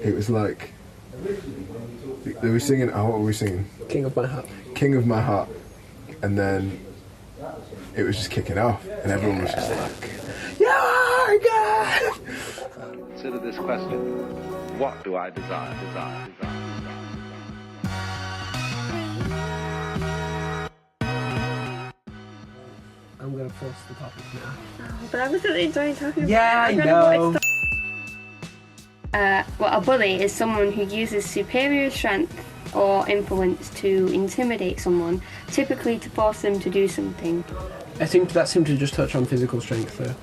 It was like they were singing. Oh, what were we singing? King of My Heart. King of My Heart, and then it was just kicking off, and everyone was just like, "Yeah, God!" Consider this question: what do I desire? I'm going to force the topic now. Oh, but I was really enjoying talking about Yeah, it. I know. Well, a bully is someone who uses superior strength or influence to intimidate someone, typically to force them to do something. I think that seemed to just touch on physical strength, though.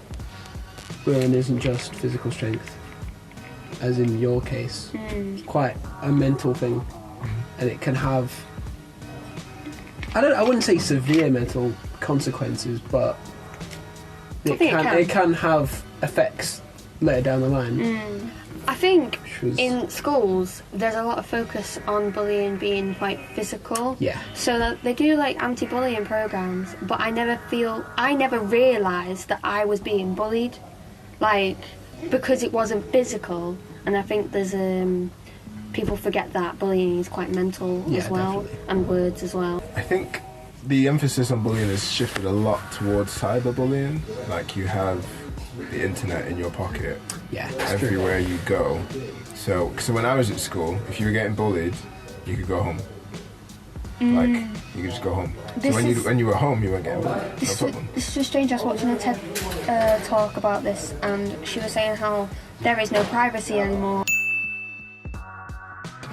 Bullying isn't just physical strength, as in your case. It's quite a mental thing, and it can have... I wouldn't say severe mental consequences, but it can have effects later down the line. I think in schools there's a lot of focus on bullying being quite physical. Yeah. So that they do like anti-bullying programs, but I never realised that I was being bullied, like, because it wasn't physical. And I think there's people forget that bullying is quite mental as well, definitely. and words as well. I think the emphasis on bullying has shifted a lot towards cyberbullying. Like, you have the internet in your pocket everywhere you go. So when I was at school, if you were getting bullied, you could go home. Like, you could just go home. So when you were home, you weren't getting bullied. No problem. This is just strange. I was watching a TED talk about this, and she was saying how there is no privacy anymore.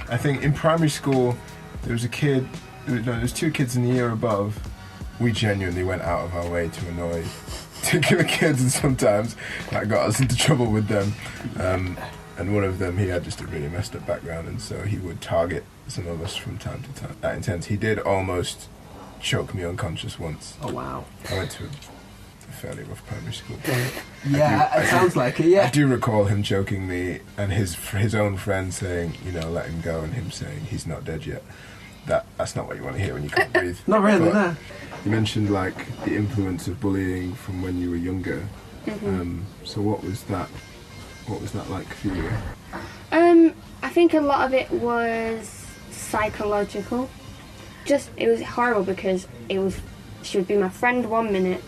I think in primary school, there was two kids in the year above. We genuinely went out of our way to annoy particular kids, and sometimes that got us into trouble with them. And one of them, he had just a really messed up background, and so he would target some of us from time to time. That intense. He did almost choke me unconscious once. Oh, wow. I went to a fairly rough primary school. Yeah, it sounds like it, yeah. I do recall him choking me, and his own friend saying, let him go, and him saying he's not dead yet. That's not what you want to hear when you can't breathe. Not really, no. You mentioned like the influence of bullying from when you were younger. So what was that like for you? I think a lot of it was psychological. It was horrible because she would be my friend one minute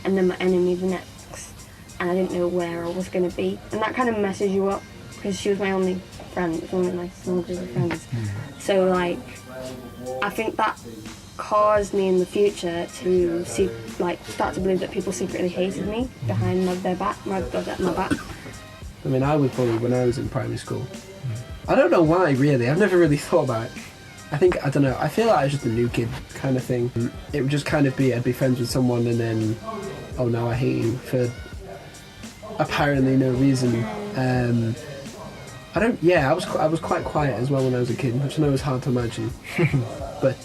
and then my enemy the next, and I didn't know where I was going to be, and that kind of messes you up because she was my only friend. It was one of my small group of friends. So like, I think that caused me in the future to start to believe that people secretly hated me behind my back. I mean, I was bullied when I was in primary school. I don't know why, really. I've never really thought about it. I feel like I was just a new kid kind of thing. It would just kind of be, I'd be friends with someone and then, oh, now I hate you for apparently no reason. I was quite quiet as well when I was a kid, which I know is hard to imagine. But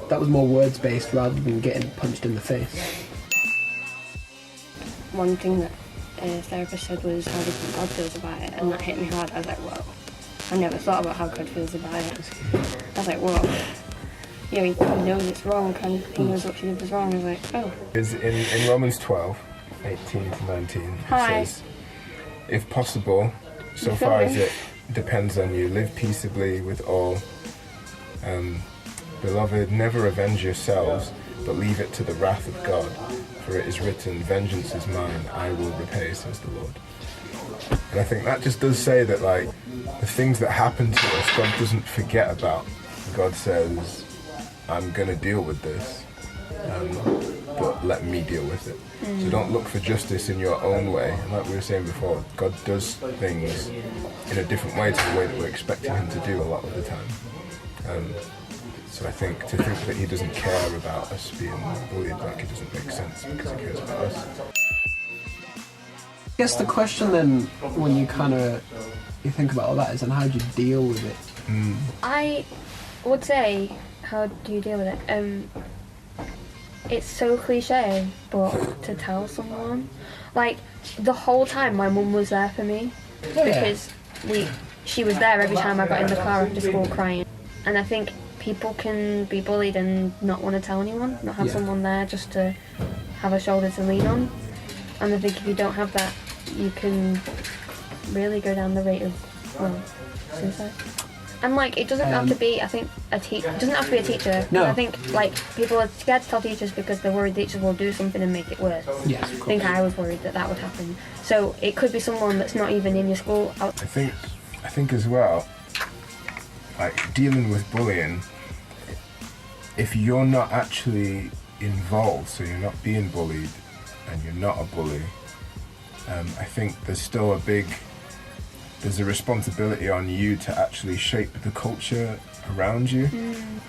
that was more words-based rather than getting punched in the face. One thing that a therapist said was how different God feels about it, and that hit me hard. I was like, whoa. I never thought about how God feels about it. I was like, whoa. He knows it's wrong, and he knows what she did was wrong. I was like, oh. In Romans 12, 18 to 19, it says, if possible, so far as it depends on you, live peaceably with all. Beloved, never avenge yourselves, but leave it to the wrath of God. For it is written, vengeance is mine, I will repay, says the Lord. And I think that just does say that, like, the things that happen to us, God doesn't forget about. God says, I'm going to deal with this, but let me deal with it. So don't look for justice in your own way. And like we were saying before, God does things in a different way to the way that we're expecting him to do a lot of the time. So I think to think that he doesn't care about us being bullied, like, it doesn't make sense because he cares about us. I guess the question then, when you think about all that, is then how do you deal with it? I would say, how do you deal with it? It's so cliche, but to tell someone, like, the whole time my mum was there for me, because she was there every time I got in the car after school crying. And I think people can be bullied and not want to tell anyone, not have someone there just to have a shoulder to lean on. And I think if you don't have that, you can really go down the rate of well, suicide. And like, it doesn't have to be. I think it doesn't have to be a teacher. No. I think like people are scared to tell teachers because they're worried teachers will do something and make it worse. Yes, of I course. think I was worried that would happen. So it could be someone that's not even in your school. I think as well, like dealing with bullying, if you're not actually involved, so you're not being bullied and you're not a bully, I think there's a responsibility on you to actually shape the culture around you.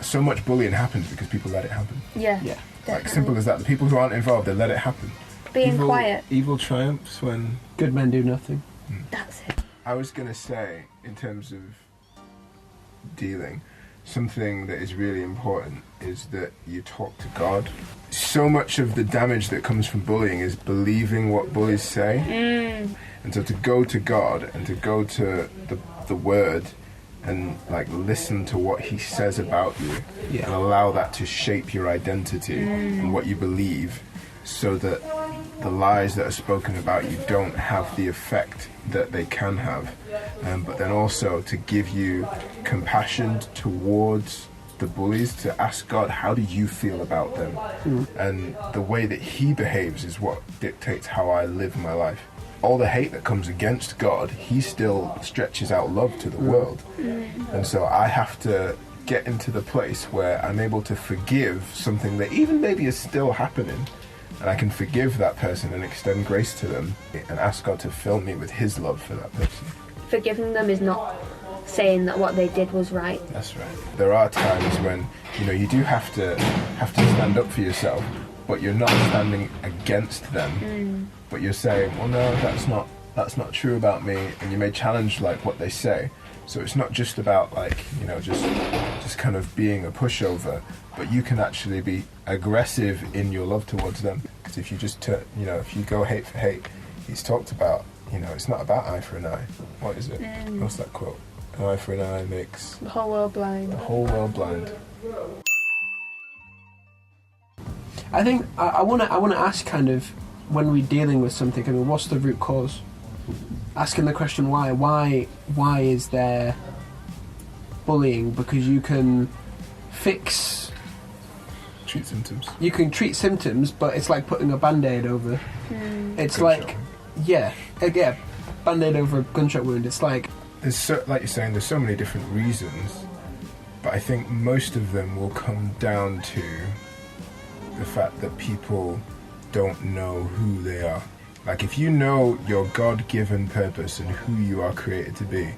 So much bullying happens because people let it happen. Yeah. Yeah. Like Definitely. simple as that. The people who aren't involved, they let it happen. Being quiet. Evil triumphs when... Good men do nothing. That's it. I was going to say, in terms of dealing, something that is really important is that you talk to God. So much of the damage that comes from bullying is believing what bullies say. And so to go to God and to go to the Word and like listen to what He says about you Yeah. and allow that to shape your identity and what you believe, so that the lies that are spoken about you don't have the effect that they can have, but then also to give you compassion towards the bullies, to ask God, how do you feel about them? And the way that He behaves is what dictates how I live my life. All the hate that comes against God, He still stretches out love to the world. And so I have to get into the place where I'm able to forgive something that even maybe is still happening, and I can forgive that person and extend grace to them and ask God to fill me with His love for that person. Forgiving them is not saying that what they did was right. That's right. There are times when, you do have to stand up for yourself, but you're not standing against them. But you're saying, well, no, that's not true about me, and you may challenge like what they say. So it's not just about like, just kind of being a pushover, but you can actually be aggressive in your love towards them. Because if you just if you go hate for hate, He's talked about, it's not about eye for an eye. What is it? What's that quote? An eye for an eye makes The whole world blind. the whole world blind. I think I want to ask, kind of, when we're dealing with something, I mean, what's the root cause? Asking the question why. Why is there bullying? Because you can Treat symptoms. you can treat symptoms, but it's like putting a band-aid over. It's Gunshot like, band-aid over a gunshot wound. It's like, Like you're saying, there's so many different reasons, but I think most of them will come down to the fact that people don't know who they are. Like, if you know your God-given purpose and who you are created to be,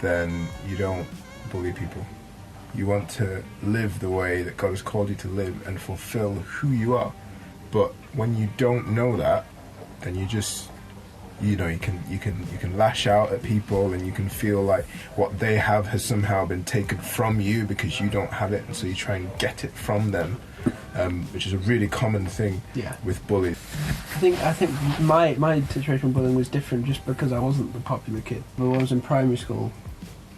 then you don't bully people. You want to live the way that God has called you to live and fulfill who you are. But when you don't know that, then you just, you can lash out at people, and you can feel like what they have has somehow been taken from you because you don't have it, and so you try and get it from them, which is a really common thing with bullies. I think my situation with bullying was different just because I wasn't the popular kid. When I was in primary school,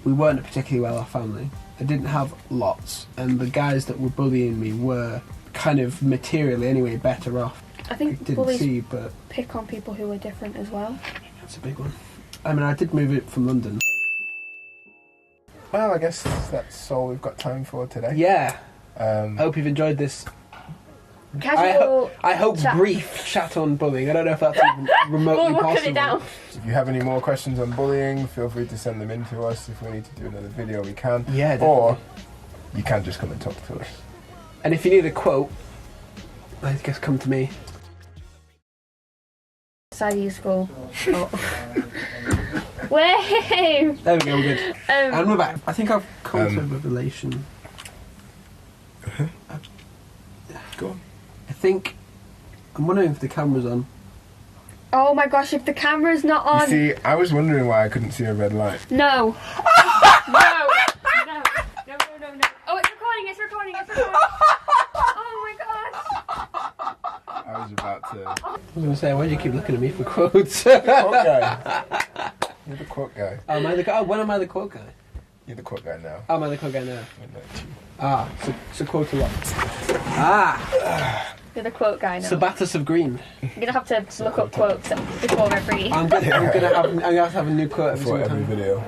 we weren't a particularly well-off family. I didn't have lots, and the guys that were bullying me were kind of materially anyway better off. I think Didn't bullies see, but pick on people who are different as well. that's a big one. I mean, I did move it from London. Well, I guess that's all we've got time for today. Yeah. Um, I hope you've enjoyed this. Casual. I hope chat. brief chat on bullying. I don't know if that's even remotely We'll possible. cut it down. If you have any more questions on bullying, feel free to send them in to us. If we need to do another video, we can. Yeah, definitely. Or you can just come and talk to us. And if you need a quote, I guess come to me. Side of your school. Oh. Wave! There we go, we're good. And we're back. I think I've come to a revelation. Go on. I think, I'm wondering if the camera's on. Oh my gosh, if the camera's not You on. see, I was wondering why I couldn't see a red light. No. No. Oh, it's recording. Oh my gosh. I was about to... I was going to say, why do you keep looking at me for quotes? Quote guy. You're the quote guy. When am I the quote guy? You're the quote guy now. Oh, am I the quote guy now? I So quote a lot. Ah! You're the quote guy now. Sabatus of Green. You're gonna have to look up quotes before every. I'm gonna have a new quote every For single every time. video.